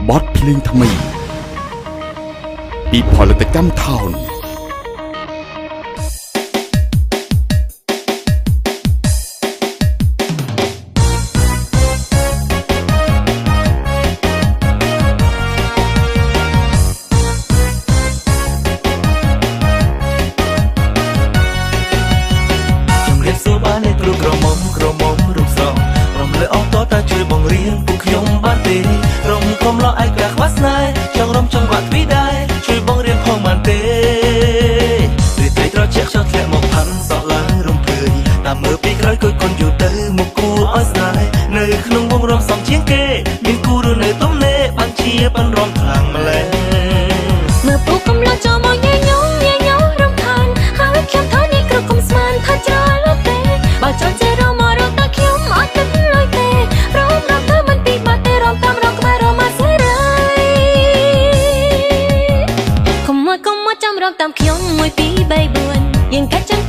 បទភ្លេងថ្មីពីផលិតកម្មថោនជួយបងរៀនពួកខ្ញុំបានទេរំកុំឡោឯកាខ្វះស្នេហ៍ចង់រំចង់បាក់ទ្វីដែរជួយបងរៀនផងបានទេរីត្រីត្រជាក់ចោលធ្លាក់មកផាន់សក់ឡើងរំភើយតាមមើលពីក្រោយគួយកូនយូរទៅមកគូឲ្យស្នេហ៍នៅក្នុងវងរំសំជាងគេមានគូឬនៅទំនេរបានជាបានរំខ្លាំងម្លេះមើលពួកកំឡោះចូលមកញ៉ៃញោមរំខានហើយខ្ញុំថានេះគ្រប់គុំស្មានថាច្រើនលើទេបើចង់ចេះរមករកតែខ្ញុំអត់ទឹកលុយទេរំទៅមិនពីបាត់ទេរំតាមរកក្បែររមាសេរីកុំមកចាំរកតាមខ្ញុំ1 2 3 4យើងកាច់ចាំ